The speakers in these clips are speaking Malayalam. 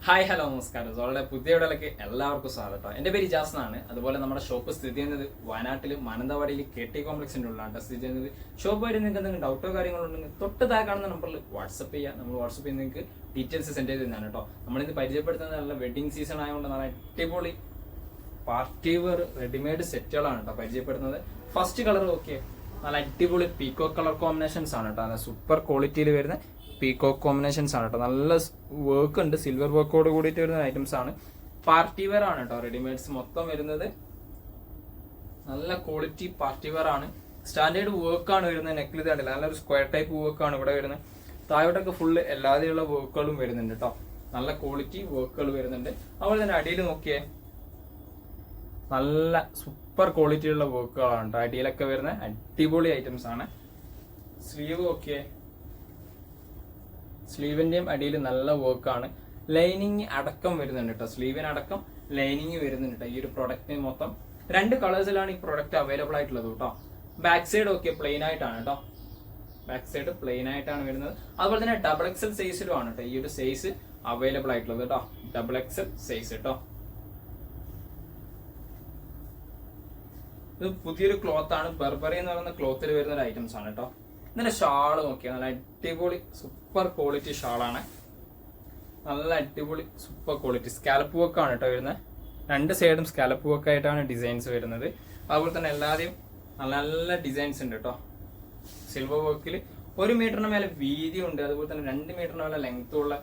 ഹായ് ഹലോ നമസ്കാരം. സോളുടെ പുതിയ വീഡിയോയിലേക്ക് എല്ലാവർക്കും സ്വാഗതം. എൻ്റെ പേര് ഇജാസ് എന്നാണ്. അതുപോലെ നമ്മുടെ ഷോപ്പ് സ്ഥിതി ചെയ്യുന്നത് വയനാട്ടിൽ മാനന്തവാടിയിൽ KT കോംപ്ലക്സിൻ്റെ ഉള്ളിലാണ് സ്ഥിതി ചെയ്യുന്നത്. ഷോപ്പ് വഴി നിങ്ങൾക്ക് എന്തെങ്കിലും ഡൗട്ടോ കാര്യങ്ങളോ ഉണ്ടെങ്കിൽ തൊട്ട് താഴെ കാണുന്ന നമ്പറിൽ വാട്സപ്പ് ചെയ്യുക. നമ്മൾ വാട്സപ്പ് ചെയ്ത് നിങ്ങൾക്ക് ഡീറ്റെയിൽസ് സെൻഡ് ചെയ്ത് തന്നെയാണ് കേട്ടോ. നമ്മളിന്ന് പരിചയപ്പെടുത്തുന്നത് നല്ല വെഡിങ് സീസൺ ആയതുകൊണ്ട് നല്ല അടിപൊളി പാർട്ടി വെയർ റെഡിമെയ്ഡ് സെറ്റുകളാണ് കേട്ടോ പരിചയപ്പെടുന്നത്. ഫസ്റ്റ് കളർ ഓക്കെ, നല്ല അടിപൊളി പീക്കോ കളർ കോമ്പിനേഷൻസ് ആണ് കേട്ടോ. നല്ല സൂപ്പർ ക്വാളിറ്റിയിൽ വരുന്ന പീകോക്ക് കോമ്പിനേഷൻസ് ആണ് കേട്ടോ. നല്ല വർക്ക് ഉണ്ട്, സിൽവർ വർക്കോട് കൂടിയിട്ട് വരുന്ന ഐറ്റംസ് ആണ്. പാർട്ടി വെയർ ആണ് കേട്ടോ. റെഡിമെയ്ഡ്സ് മൊത്തം വരുന്നത് നല്ല ക്വാളിറ്റി പാർട്ടി വെയർ ആണ്. സ്റ്റാൻഡേർഡ് വർക്ക് ആണ് വരുന്നത്. നെക്കിൽ തണ്ടില്ല, നല്ലൊരു സ്ക്വയർ ടൈപ്പ് വർക്ക് ആണ് ഇവിടെ വരുന്നത്. താഴോട്ടൊക്കെ ഫുള്ള് എല്ലാതെയുള്ള വർക്കുകളും വരുന്നുണ്ട് കേട്ടോ. നല്ല ക്വാളിറ്റി വർക്കുകൾ വരുന്നുണ്ട്. അതുപോലെ തന്നെ അടിയിൽ നോക്കിയേ, നല്ല സൂപ്പർ ക്വാളിറ്റിയുള്ള വർക്കുകളാണ് കേട്ടോ അടിയിലൊക്കെ വരുന്ന അടിപൊളി ഐറ്റംസ് ആണ്. സ്ലീവ് നോക്കിയേ, സ്ലീവിന്റെയും അടിയിൽ നല്ല വർക്കാണ്. ലൈനിങ് അടക്കം വരുന്നുണ്ട് കേട്ടോ. സ്ലീവിനടക്കം ലൈനിങ് വരുന്നുണ്ട് കേട്ടോ. ഈ ഒരു പ്രൊഡക്റ്റിന് മൊത്തം 2 കളേഴ്സിലാണ് ഈ പ്രൊഡക്റ്റ് അവൈലബിൾ ആയിട്ടുള്ളത് കേട്ടോ. ബാക്ക് സൈഡ് ഒക്കെ പ്ലെയിൻ ആയിട്ടാണ് കേട്ടോ. ബാക്ക് സൈഡ് പ്ലെയിൻ ആയിട്ടാണ് വരുന്നത്. അതുപോലെ തന്നെ XXL സൈസിലും ആണ് കേട്ടോ ഈ ഒരു സൈസ് അവൈലബിൾ ആയിട്ടുള്ളത് കേട്ടോ. XXL സൈസ് കേട്ടോ. ഇത് പുതിയൊരു ക്ലോത്ത് ആണ്. ബർബറി എന്ന് പറയുന്ന ക്ലോത്തിൽ വരുന്ന ഒരു ഐറ്റംസ് ആണ് കേട്ടോ. ഇതിന്റെ ഷാള് നോക്കിയാൽ നല്ല അടിപൊളി സൂപ്പർ ക്വാളിറ്റി ഷാളാണ്. നല്ല അടിപൊളി സൂപ്പർ ക്വാളിറ്റി സ്കാലപ്പ് വർക്ക് ആണ് കേട്ടോ വരുന്നത്. 2 സൈഡും സ്കാലപ്പ് വർക്ക് ആയിട്ടാണ് ഡിസൈൻസ് വരുന്നത്. അതുപോലെ തന്നെ എല്ലാവരെയും നല്ല നല്ല ഡിസൈൻസ് ഉണ്ട് കേട്ടോ. സിൽവർ വർക്കിൽ 1 മീറ്ററിന് മേലെ വീതി ഉണ്ട്. അതുപോലെ തന്നെ 2 മീറ്ററിന് മേലെ ലെങ്ത് ഉള്ള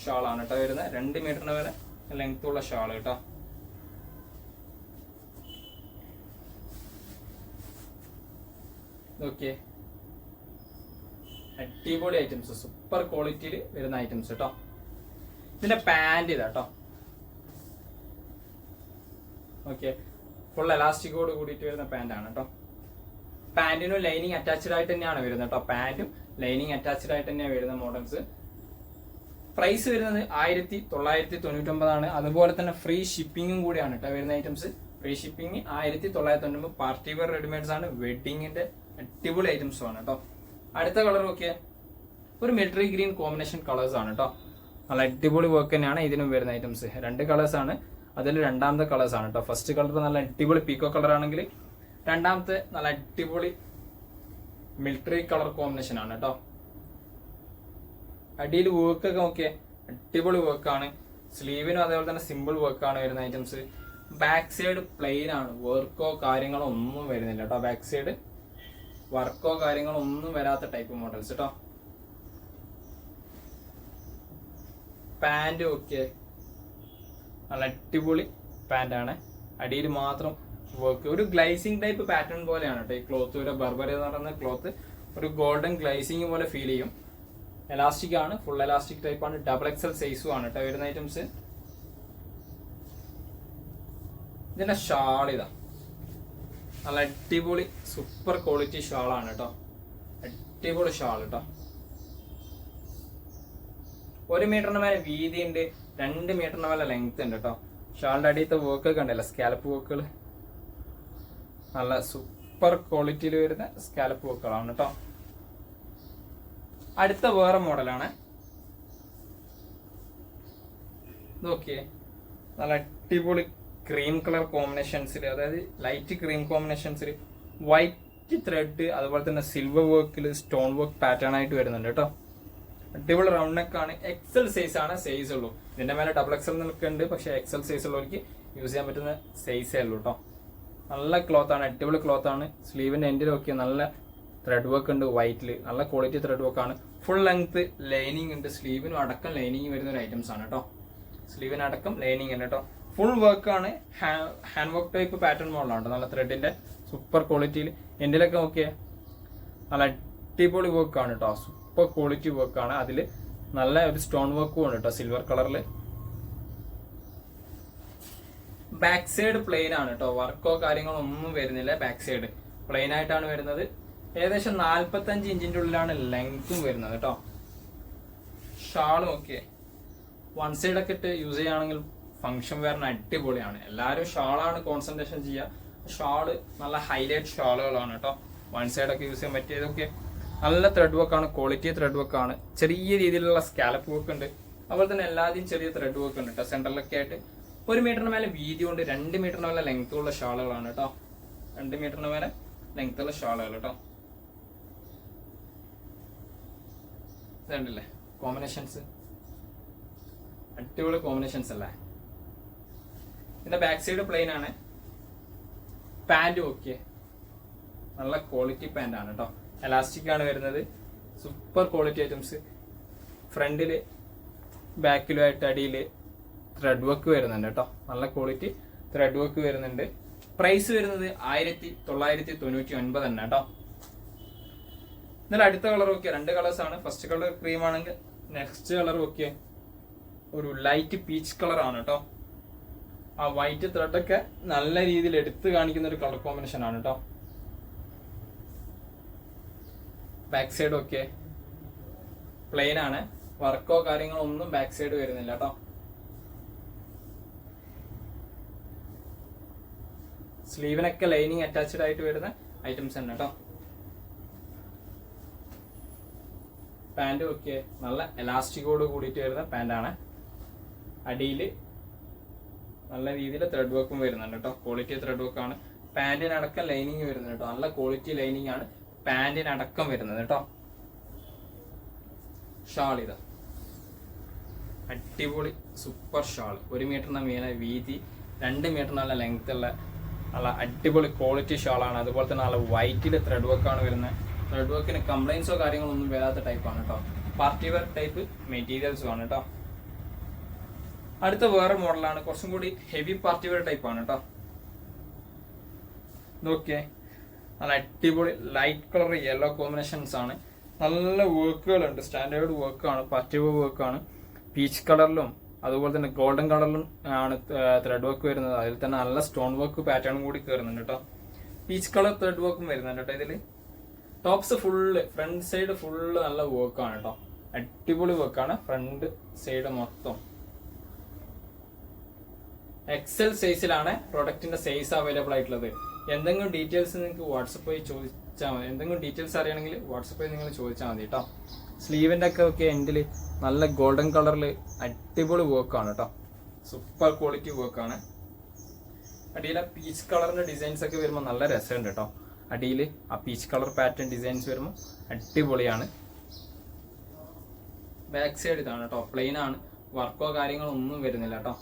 ഷാളാണ് കേട്ടോ വരുന്നത്. 2 മീറ്ററിന് മേലെ ലെങ്ത് ഉള്ള ഷാള് കേട്ടോ. ഓക്കെ, അടിപൊളി ഐറ്റംസ്, സൂപ്പർ ക്വാളിറ്റിയിൽ വരുന്ന ഐറ്റംസ് കേട്ടോ. ഇതിന്റെ പാന്റ് ഇതാ കേട്ടോ. ഓക്കെ, ഫുൾ എലാസ്റ്റിക്കോട് കൂടിയിട്ട് വരുന്ന പാന്റ് ആണ് കേട്ടോ. പാന്റിനും ലൈനിങ് അറ്റാച്ച്ഡ് ആയിട്ട് തന്നെയാണ് വരുന്നത് കേട്ടോ. പാന്റും ലൈനിങ് അറ്റാച്ച്ഡ് ആയിട്ട് തന്നെയാണ് വരുന്ന മോഡൽസ്. പ്രൈസ് വരുന്നത് 1999 ആണ്. അതുപോലെ തന്നെ ഫ്രീ ഷിപ്പിംഗും കൂടിയാണ് കേട്ടോ വരുന്ന items. Free shipping 1999. Party wear readymades ആണ്. വെഡിങ്ങിന്റെ അടിപൊളി ഐറ്റംസും ആണ് കേട്ടോ. അടുത്ത കളർ നോക്കിയാൽ ഒരു മിലിറ്ററി ഗ്രീൻ കോമ്പിനേഷൻ കളേഴ്സ് ആണ് കേട്ടോ. നല്ല അടിപൊളി വർക്ക് തന്നെയാണ് ഇതിനും വരുന്ന ഐറ്റംസ്. 2 കളേഴ്സ് ആണ്. അതിൽ രണ്ടാമത്തെ കളേഴ്സ് ആണ് കേട്ടോ. ഫസ്റ്റ് കളർ നല്ല അടിപൊളി പീക്കോ കളർ ആണെങ്കിൽ രണ്ടാമത്തെ നല്ല അടിപൊളി മിലിറ്ററി കളർ കോമ്പിനേഷൻ ആണ് കേട്ടോ. അടിയിൽ വർക്ക് ഒക്കെ നോക്കിയാൽ അടിപൊളി വർക്കാണ്. സ്ലീവിനും അതേപോലെ തന്നെ സിമ്പിൾ വർക്കാണ് വരുന്ന ഐറ്റംസ്. ബാക്ക് സൈഡ് പ്ലെയിൻ ആണ്. വർക്കോ കാര്യങ്ങളോ ഒന്നും വരുന്നില്ല കേട്ടോ. ബാക്ക് സൈഡ് വർക്കോ കാര്യങ്ങളോ ഒന്നും വരാത്ത ടൈപ്പ് മോഡൽസ് കേട്ടോ. പാന്റ് ഓക്കെ, നല്ല അടിപൊളി പാന്റ് ആണ്. അടിയിൽ മാത്രം വർക്ക്, ഒരു ഗ്ലൈസിംഗ് ടൈപ്പ് പാറ്റേൺ പോലെയാണ് കേട്ടോ ഈ ക്ലോത്ത്. ഒരു ബർബറി എന്ന് പറയുന്ന ക്ലോത്ത് ഒരു ഗോൾഡൻ ഗ്ലൈസിംഗ് പോലെ ഫീൽ ചെയ്യും. എലാസ്റ്റിക് ആണ്, ഫുൾ എലാസ്റ്റിക് ടൈപ്പ് ആണ്. XXL സൈസും ആണ് കേട്ടോ വരുന്ന ഐറ്റംസ്. ഇതിന്റെ ഷാൾ ഇതാ, നല്ല അടിപൊളി സൂപ്പർ ക്വാളിറ്റി ഷാളാണ് കേട്ടോ. അടിപൊളി ഷാൾ കേട്ടോ. 1 മീറ്ററിന് മേലെ വീതി ഉണ്ട്. 2 മീറ്ററിന് മേലെ ലെങ്ത് ഉണ്ട് കേട്ടോ. ഷാളിന്റെ അടിയത്തെ വർക്ക് ഒക്കെ ഉണ്ടല്ലോ, സ്കാലപ്പ് വർക്കുകൾ. നല്ല സൂപ്പർ ക്വാളിറ്റിയിൽ വരുന്ന സ്കാലപ്പ് വർക്കുകളാണ് കേട്ടോ. അടുത്ത വേറെ മോഡലാണ്. നോക്കിയേ, നല്ല അടിപൊളി ക്രീം കളർ കോമ്പിനേഷൻസിൽ, അതായത് ലൈറ്റ് ക്രീം കോമ്പിനേഷൻസിൽ വൈറ്റ് ത്രെഡ് അതുപോലെ തന്നെ സിൽവർ വർക്കിൽ സ്റ്റോൺ വർക്ക് പാറ്റേൺ ആയിട്ട് വരുന്നുണ്ട് കേട്ടോ. അടിപൊളി റൗണ്ട് നെക്ക് ആണ്. XL സൈസ് ആണ് സൈസ് ഉള്ളൂ. ഇതിന്റെ മേലെ XXL നിൽക്കുന്നുണ്ട്, പക്ഷെ XL സൈസ് ഉള്ളവർക്ക് യൂസ് ചെയ്യാൻ പറ്റുന്ന സൈസേ ഉള്ളൂ കേട്ടോ. നല്ല ക്ലോത്ത് ആണ്, അടിപൊളി ക്ലോത്ത് ആണ്. സ്ലീവിന്റെ എൻഡിൽ നോക്കിയാൽ നല്ല ത്രെഡ് വർക്ക് ഉണ്ട് വൈറ്റിൽ. നല്ല ക്വാളിറ്റി ത്രെഡ് വർക്ക് ആണ്. ഫുൾ ലെങ്ത് ലൈനിങ് ഉണ്ട്. സ്ലീവിനും അടക്കം ലൈനിങ് വരുന്ന ഒരു ഐറ്റംസ് ആണ് കേട്ടോ. സ്ലീവിനടക്കം ലൈനിങ് ഉണ്ട് കേട്ടോ. ഫുൾ വർക്ക് ആണ്. ഹാൻഡ് വർക്ക് ടൈപ്പ് പാറ്റേൺ മോഡലാണ്. നല്ല ത്രെഡിന്റെ സൂപ്പർ ക്വാളിറ്റിയിൽ. എൻഡിലൊക്കെ നോക്കിയാൽ നല്ല അടിപൊളി വർക്ക് ആണ് കേട്ടോ. സൂപ്പർ ക്വാളിറ്റി വർക്ക് ആണ്. അതിൽ നല്ല ഒരു സ്റ്റോൺ വർക്കും ഉണ്ട് കേട്ടോ, സിൽവർ കളറിൽ. ബാക്ക് സൈഡ് പ്ലെയിൻ ആണ് കേട്ടോ. വർക്കോ കാര്യങ്ങളോ ഒന്നും വരുന്നില്ല. ബാക്ക് സൈഡ് പ്ലെയിൻ ആയിട്ടാണ് വരുന്നത്. ഏകദേശം 45 ഇഞ്ചിന്റെ ഉള്ളിലാണ് ലെങ്ത്തും വരുന്നത് കേട്ടോ. ഷാൾ നോക്കിയേ, 1 സൈഡൊക്കെ ഇട്ട് യൂസ് ചെയ്യുകയാണെങ്കിൽ ഫംഗ്ഷൻ വെയറിന് അടിപൊളിയാണ്. എല്ലാവരും ഷാളാണ് കോൺസെൻട്രേഷൻ ചെയ്യുക. ഷാള് നല്ല ഹൈലൈറ്റ് ഷാളുകളാണ് കേട്ടോ. 1 സൈഡൊക്കെ യൂസ് ചെയ്യാൻ പറ്റിയതൊക്കെ നല്ല ത്രെഡ് വർക്ക് ആണ്. ക്വാളിറ്റി ത്രെഡ് വർക്ക് ആണ്. ചെറിയ രീതിയിലുള്ള സ്കാലപ്പ് വർക്ക് ഉണ്ട്. അതുപോലെ തന്നെ എല്ലാത്തിനും ചെറിയ ത്രെഡ് വർക്ക് ഉണ്ട് കേട്ടോ. സെന്ററിലൊക്കെ ആയിട്ട് 1 മീറ്ററിന് മേലെ വീതി കൊണ്ട് 2 മീറ്ററിന് മേലെ ലെങ്ത് ഉള്ള ഷാളുകളാണ് കേട്ടോ. 2 മീറ്ററിന് മേലെ ലെങ്ത് ഉള്ള ഷാളുകൾ കേട്ടോ. ഇതുണ്ടല്ലേ കോമ്പിനേഷൻസ്, അടിപൊളി കോമ്പിനേഷൻസ് അല്ലേ. ഇതിന്റെ ബാക്ക് സൈഡ് പ്ലെയിൻ ആണ്. പാന്റ് ഓക്കെ, നല്ല ക്വാളിറ്റി പാന്റ് ആണ് കേട്ടോ. എലാസ്റ്റിക് ആണ് വരുന്നത്, സൂപ്പർ ക്വാളിറ്റി ഐറ്റംസ്. ഫ്രണ്ടില് ബാക്കിലുമായിട്ട് അടിയിൽ ത്രെഡ് വർക്ക് വരുന്നുണ്ട് കേട്ടോ. നല്ല ക്വാളിറ്റി ത്രെഡ് വർക്ക് വരുന്നുണ്ട്. പ്രൈസ് വരുന്നത് 1999 തന്നെ കേട്ടോ. എന്നാലും അടുത്ത കളർ ഓക്കെ, 2 കളേഴ്സ് ആണ്. ഫസ്റ്റ് കളർ ക്രീം ആണെങ്കിൽ നെക്സ്റ്റ് കളർ ഓക്കെ ഒരു ലൈറ്റ് പീച്ച് കളർ ആണ് കേട്ടോ. ആ വൈറ്റ് ത്രെഡൊക്കെ നല്ല രീതിയിൽ എടുത്ത് കാണിക്കുന്ന ഒരു കളർ കോമ്പിനേഷൻ ആണ് കേട്ടോ. ബാക്ക് സൈഡ് ഓക്കെ പ്ലെയിൻ ആണ്, വർക്കോ കാര്യങ്ങളോ ഒന്നും ബാക്ക് സൈഡ് വരുന്നില്ല കേട്ടോ. സ്ലീവിനൊക്കെ ലൈനിങ് അറ്റാച്ച്ഡ് ആയിട്ട് വരുന്ന ഐറ്റംസ് ആണ് കേട്ടോ. പാന്റ് ഒക്കെ നല്ല എലാസ്റ്റിക്കോട് കൂടിയിട്ട് വരുന്ന പാന്റാണ്. അടിയിൽ നല്ല രീതിയിൽ ത്രെഡ് വർക്കും വരുന്നുണ്ട് കേട്ടോ. ക്വാളിറ്റി ത്രെഡ് വർക്കാണ്. പാന്റിനടക്കം ലൈനിങ് വരുന്നുണ്ട് കേട്ടോ. നല്ല ക്വാളിറ്റി ലൈനിങ് ആണ് പാന്റിനടക്കം വരുന്നത് കേട്ടോ. ഷാൾ ഇത് അടിപൊളി സൂപ്പർ ഷാൾ. 1 മീറ്ററിന് മേലെ വീതി, 2 മീറ്റർ നല്ല ലെങ്ത് ഉള്ള നല്ല അടിപൊളി ക്വാളിറ്റി ഷാളാണ്. അതുപോലെ തന്നെ നല്ല വൈറ്റിൽ ത്രെഡ് വർക്കാണ് വരുന്നത്. ത്രെഡ് വർക്കിന് കംപ്ലൈൻസോ കാര്യങ്ങളോ ഒന്നും വരാത്ത ടൈപ്പാണ് കേട്ടോ. പാർട്ടി വെയർ ടൈപ്പ് മെറ്റീരിയൽസും ആണ് കേട്ടോ. അടുത്ത വേറെ മോഡലാണ്, കുറച്ചും കൂടി ഹെവി പാർട്ടി വെയർ ടൈപ്പ് ആണ് കേട്ടോ. നോക്കിയേ, നല്ല അടിപൊളി ലൈറ്റ് കളർ യെല്ലോ കോമ്പിനേഷൻസ് ആണ്. നല്ല വർക്കുകളുണ്ട്, സ്റ്റാൻഡേർഡ് വർക്കാണ്, പാർട്ടി വെയർ വർക്കാണ്. പീച്ച് കളറിലും അതുപോലെ തന്നെ ഗോൾഡൻ കളറിലും ആണ് ത്രെഡ് വർക്ക് വരുന്നത്. അതിൽ തന്നെ നല്ല സ്റ്റോൺ വർക്ക് പാറ്റേണും കൂടി കയറുന്നുണ്ട് കേട്ടോ. പീച്ച് കളർ ത്രെഡ് വർക്കും വരുന്നുണ്ട് കേട്ടോ. ഇതിൽ tops full, front side full നല്ല വർക്കാണ് കേട്ടോ. അടിപൊളി വർക്കാണ് ഫ്രണ്ട് സൈഡ് മൊത്തം. എക്സൽ സൈസിലാണ് പ്രൊഡക്റ്റിന്റെ സൈസ് അവൈലബിൾ ആയിട്ടുള്ളത്. എന്തെങ്കിലും ഡീറ്റെയിൽസ് നിങ്ങൾക്ക് വാട്സപ്പ് വഴി ചോദിച്ചാൽ മതി. എന്തെങ്കിലും ഡീറ്റെയിൽസ് അറിയണമെങ്കിൽ വാട്സപ്പ് വഴി നിങ്ങൾ ചോദിച്ചാൽ മതി കേട്ടോ. സ്ലീവിന്റെ ഒക്കെ എൻഡിൽ നല്ല ഗോൾഡൻ കളറിൽ അടിപൊളി വർക്കാണ് കേട്ടോ. സൂപ്പർ ക്വാളിറ്റി വർക്കാണ്. അടിയിലെ പീച്ച് കളറിന്റെ ഡിസൈൻസ് ഒക്കെ വരുമ്പോൾ നല്ല രസമുണ്ട് കേട്ടോ. അടിയിൽ ആ പീച്ച് കളർ പാറ്റേൺ ഡിസൈൻസ് വരുമ്പോൾ അടിപൊളിയാണ്. ബാക്ക് സൈഡ് ഇതാണ് കേട്ടോ, പ്ലെയിൻ ആണ്, വർക്കോ കാര്യങ്ങളോ ഒന്നും വരുന്നില്ല കേട്ടോ.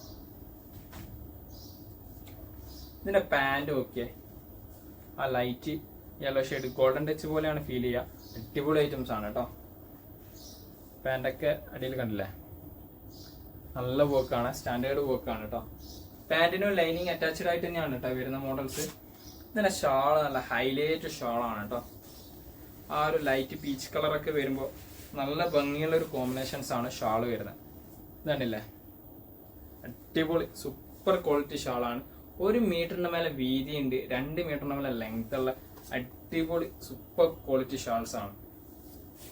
ഇതിന്റെ പാന്റ് ഓക്കെ ആ light yellow shade golden touch പോലെയാണ് ഫീൽ ചെയ്യുക. അടിപൊളി ഐറ്റംസ് ആണ് കേട്ടോ. പാൻറ്റൊക്കെ അടിയിൽ കണ്ടില്ലേ, നല്ല വർക്കാണ്, സ്റ്റാൻഡേർഡ് വർക്കാണ് കേട്ടോ. പാൻറ്റിനും ലൈനിങ് അറ്റാച്ച്ഡ് ആയിട്ട് തന്നെയാണ് കേട്ടോ വരുന്ന മോഡൽസ്. ഇതിന്റെ ഷാള് നല്ല ഹൈലൈറ്റ് ഷാളാണ് കേട്ടോ. ആ ഒരു ലൈറ്റ് പീച്ച് കളറൊക്കെ വരുമ്പോൾ നല്ല ഭംഗിയുള്ള ഒരു കോമ്പിനേഷൻസ് ആണ് ഷാള് വരുന്നത്. ഇതാണില്ലേ, അടിപൊളി സൂപ്പർ ക്വാളിറ്റി ഷാളാണ്. 1 മീറ്ററിന് മേലെ വീതി ഉണ്ട്, 2 മീറ്ററിന് മേലെ ലെങ്ത് ഉള്ള അടിപൊളി സൂപ്പർ ക്വാളിറ്റി ഷാൾസ് ആണ്.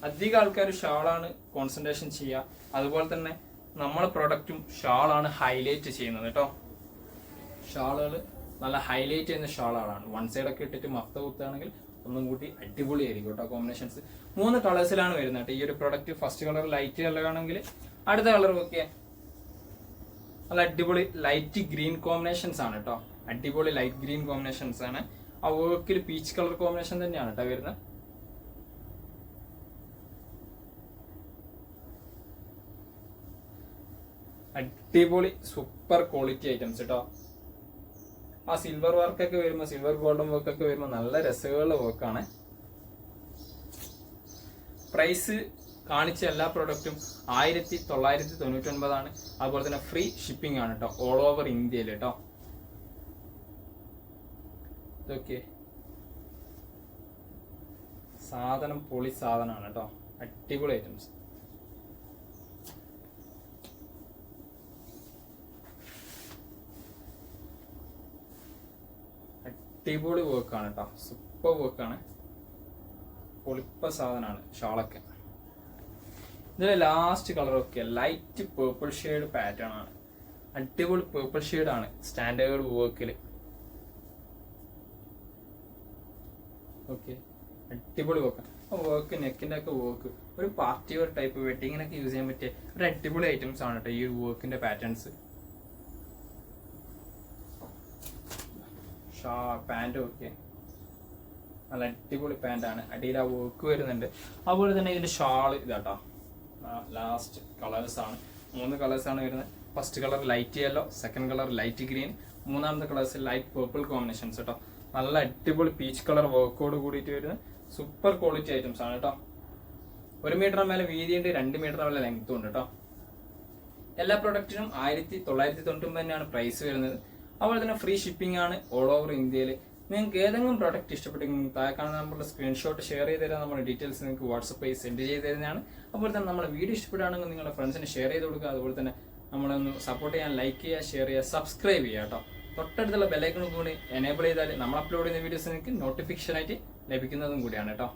അധികം ആൾക്കാർ ഷാളാണ് കോൺസെൻട്രേഷൻ ചെയ്യുക. അതുപോലെ തന്നെ നമ്മളെ പ്രൊഡക്റ്റും ഷാളാണ് ഹൈലൈറ്റ് ചെയ്യുന്നത് കേട്ടോ. ഷാളുകൾ നല്ല ഹൈലൈറ്റ് ചെയ്യുന്ന ഷാളുകളാണ്. 1 സൈഡൊക്കെ ഇട്ടിട്ട് മഫ്ത കുത്തുകയാണെങ്കിൽ ഒന്നും കൂടി അടിപൊളിയായിരിക്കും കേട്ടോ. കോമ്പിനേഷൻസ് 3 കളേഴ്സിലാണ് വരുന്നത് കേട്ടോ. ഈ ഒരു പ്രൊഡക്റ്റ് ഫസ്റ്റ് കളർ ലൈറ്റ് കളറാണെങ്കിൽ അടുത്ത കളർ ഓക്കെ നല്ല അടിപൊളി ലൈറ്റ് ഗ്രീൻ കോമ്പിനേഷൻസ് ആണ് കേട്ടോ. അടിപൊളി ലൈറ്റ് ഗ്രീൻ കോമ്പിനേഷൻസ് ആണ്. ആ വർക്കിൽ പീച്ച് കളർ കോമ്പിനേഷൻ തന്നെയാണ് കേട്ടോ വരുന്നത്. അടിപൊളി സൂപ്പർ ക്വാളിറ്റി ഐറ്റംസ് കേട്ടോ. ആ സിൽവർ വർക്കൊക്കെ വരുമ്പോൾ, സിൽവർ ഗോൾഡൻ വർക്കൊക്കെ വരുമ്പോൾ നല്ല രസമുള്ള വർക്കാണ്. പ്രൈസ് കാണിച്ച എല്ലാ പ്രോഡക്റ്റും 1999 അതുപോലെ തന്നെ ഫ്രീ ഷിപ്പിംഗ് ആണ് കേട്ടോ, ഓൾ ഓവർ ഇന്ത്യയിൽ കേട്ടോ. ഇതൊക്കെ സാധനം പൊളി സാധനമാണ് കേട്ടോ. അടിപൊളി ഐറ്റംസ്. അടിപൊളി വർക്കാണ് കേട്ടോ, സൂപ്പർ വർക്കാണ്, പൊളിപ്പ സാധനമാണ് ഷാളൊക്കെ. ഇതിലെ ലാസ്റ്റ് കളർ ഒക്കെ ലൈറ്റ് പേർപ്പിൾ ഷെയ്ഡ് പാറ്റേൺ ആണ്. അടിപൊളി പേർപ്പിൾ ഷെയ്ഡ് ആണ് സ്റ്റാൻഡേർഡ് വർക്കിൽ. ഓക്കെ, അടിപൊളി വർക്കാണ്. വർക്ക് നെക്കിന്റെ ഒക്കെ വർക്ക് ഒരു പാർട്ടി വെയർ ടൈപ്പ് വെഡിങ്ങിനൊക്കെ യൂസ് ചെയ്യാൻ പറ്റിയ ഒരു അടിപൊളി ഐറ്റംസ് ആണ് കേട്ടോ ഈ വർക്കിന്റെ പാറ്റേൺസ്. പാൻറ് ഒക്കെ നല്ല അടിപൊളി പാൻറ്റാണ്, അടിയിൽ ആ വർക്ക് വരുന്നുണ്ട്. അതുപോലെ തന്നെ ഇതിന്റെ ഷാള് ഇതാട്ടോ, ലാസ്റ്റ് കളേഴ്സാണ്, 3 കളേഴ്സാണ് വരുന്നത്. First colour light yellow, second colour light green, മൂന്നാമത്തെ കളേഴ്സ് ലൈറ്റ് പേർപ്പിൾ കോമ്പിനേഷൻസ് കേട്ടോ. നല്ല അടിപൊളി പീച്ച് കളർ വർക്കോട് കൂടിയിട്ട് വരുന്ന സൂപ്പർ ക്വാളിറ്റി ഐറ്റംസ് ആണ് കേട്ടോ. 1 മീറ്റർ മേലെ വീതിയുണ്ട്, 2 മീറ്റർ മേലെ ലെങ്ത്തും ഉണ്ട് കേട്ടോ. എല്ലാ പ്രൊഡക്റ്റിനും 1999 തന്നെയാണ് പ്രൈസ് വരുന്നത്. അതുപോലെ തന്നെ ഫ്രീ ഷിപ്പിംഗ് ആണ് ഓൾ ഓവർ ഇന്ത്യയിൽ. നിങ്ങൾക്ക് ഏതെങ്കിലും പ്രോഡക്റ്റ് ഇഷ്ടപ്പെട്ടെങ്കിൽ താഴെ കാണുന്ന നമ്മുടെ സ്ക്രീൻഷോട്ട് ഷെയർ ചെയ്ത് തരാൻ നമ്മുടെ ഡീറ്റെയിൽസ് നിങ്ങൾക്ക് വാട്സപ്പ് വഴി സെൻഡ് ചെയ്ത് തരുന്നതാണ്. അതുപോലെ തന്നെ നമ്മുടെ വീഡിയോ ഇഷ്ടപ്പെടുകയാണെങ്കിൽ നിങ്ങളുടെ ഫ്രണ്ട്സിന് ഷെയർ ചെയ്ത് കൊടുക്കുക. അതുപോലെ തന്നെ നമ്മളൊന്ന് സപ്പോർട്ട് ചെയ്യാൻ ലൈക്ക് ചെയ്യുക, ഷെയർ ചെയ്യുക, സബ്സ്ക്രൈബ് ചെയ്യുക കേട്ടോ. തൊട്ടടുത്തുള്ള ബെല്ലൈക്കൺ കൂടി എനേബിൾ ചെയ്താൽ നമ്മൾ അപ്ലോഡ് ചെയ്യുന്ന വീഡിയോസ് നിങ്ങൾക്ക് നോട്ടിഫിക്കേഷൻ ആയിട്ട് ലഭിക്കുന്നതും കൂടിയാണ് കേട്ടോ.